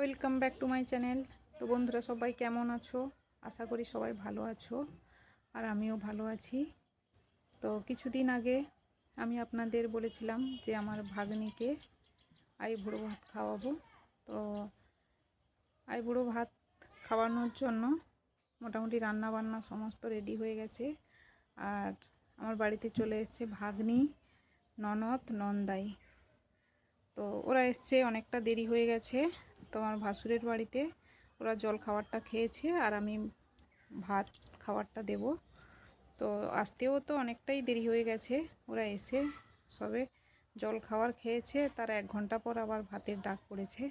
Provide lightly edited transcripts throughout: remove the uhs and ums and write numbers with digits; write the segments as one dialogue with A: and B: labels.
A: Welcome back to my channel. তো বন্ধুরা সবাই কেমন আছো? আশা করি সবাই ভালো আছো, আর আমিও ভালো আছি। তো কিছুদিন আগে আমি আপনাদের বলেছিলাম যে আমার ভাগ্নিকে আইবুড়ো ভাত খাওয়াবো। তো আইবুড়ো ভাত খাওয়ানোর জন্য মোটামুটি রান্না বান্না সমস্ত রেডি হয়ে গেছে। আর আমার বাড়িতে চলে এসেছে ভাগ্নি, ননদ, নন্দাই। তো ওরা এসছে, অনেকটা দেরি হয়ে গেছে। তো আমার ভাসুরের বাড়িতে ওরা জল খাবারটা খেয়েছে, আর আমি ভাত খাবারটা দেব। তো আসতেও তো অনেকটাই দেরি হয়ে গেছে। ওরা এসে সবে জল খাবার খেয়েছে, তার 1 ঘন্টা পর আবার ভাতের ডাক পড়েছে।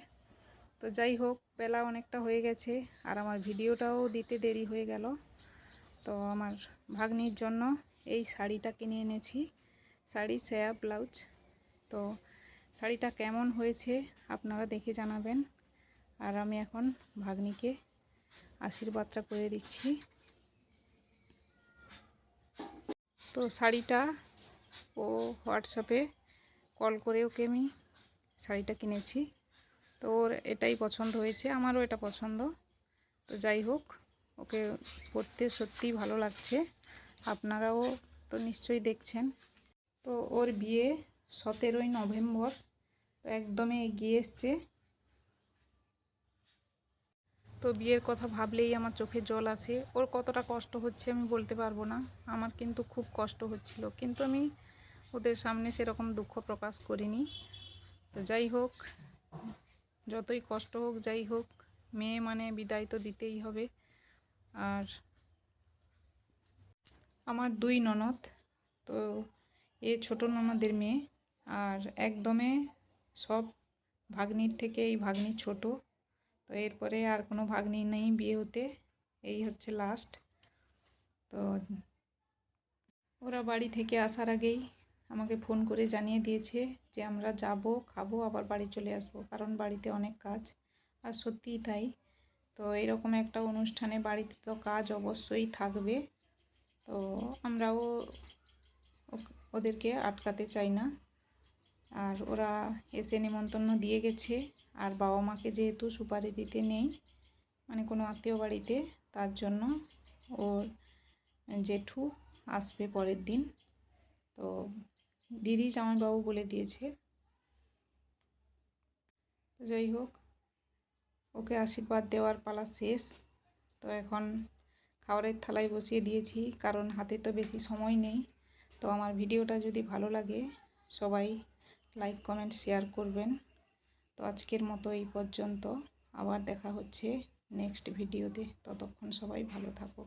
A: তো যাই হোক, বেলা অনেকটা হয়ে গেছে, আর আমার ভিডিওটাও দিতে দেরি হয়ে গেল। তো আমার ভাগ্নির জন্য এই শাড়িটা কিনে এনেছি, শাড়ি সায়া ব্লাউজ। তো শাড়িটা কেমন হয়েছে আপনারা দেখে জানাবেন। আর আমি এখন ভাগ্নিকে আশীর্বাদটা করে দিচ্ছি। তো শাড়িটা ও হোয়াটসঅ্যাপে কল করে ওকে আমি শাড়িটা কিনেছি। তো ওর এটাই পছন্দ হয়েছে, আমারও এটা পছন্দ। তো যাই হোক, ওকে পরতে সত্যিই ভালো লাগছে। আপনারাও তো নিশ্চয়ই দেখছেন। তো ওর বিয়ে 17ই নভেম্বর, তো একদমই এগিয়ে এসছে। তো বিয়ের কথা ভাবলেই আমার চোখে জল আসে। ওর কতটা কষ্ট হচ্ছে আমি বলতে পারবো না, আমার কিন্তু খুব কষ্ট হচ্ছিল, কিন্তু আমি ওদের সামনে সেরকম দুঃখ প্রকাশ করিনি। তো যাই হোক, যতই কষ্ট হোক যাই হোক, মেয়ে মানে বিদায় তো দিতেই হবে। আর আমার 2 ননদ, তো এ ছোট ননদের মেয়ে, আর একদমে সব ভাগ্নির থেকে এই ভাগ্নি ছোট। তো এরপরে আর কোনো ভাগ্নি নেই বিয়ে হতে, এই হচ্ছে লাস্ট। তো ওরা বাড়ি থেকে আসার আগেই আমাকে ফোন করে জানিয়ে দিয়েছে যে আমরা যাব, খাবো, আবার বাড়ি চলে আসবো, কারণ বাড়িতে অনেক কাজ। আর সত্যিই তাই। তো এরকম একটা অনুষ্ঠানে বাড়িতে তো কাজ অবশ্যই থাকবে। তো আমরাও ওদেরকে আটকাতে চাই না। আর ওরা এসে নেমন্তন্ন দিয়ে গেছে। আর বাবা মাকে যেহেতু সুপারি দিতে নেই, মানে কোনো আত্মীয় বাড়িতে, তার জন্য ওর জেঠু আসবে পরের দিন। তো দিদি জামাইবাবু বলে দিয়েছে। তো যাই হোক, ওকে আশীর্বাদ দেওয়ার পালা শেষ। তো এখন খাবারের থালায় বসিয়ে দিয়েছি, কারণ হাতে তো বেশি সময় নেই। তো আমার ভিডিওটা যদি ভালো লাগে সবাই লাইক, কমেন্ট, শেয়ার করবেন। তো আজকের মতো এই পর্যন্ত, আবার দেখা হচ্ছে নেক্সট ভিডিওতে। ততক্ষণ সবাই ভালো থাকো।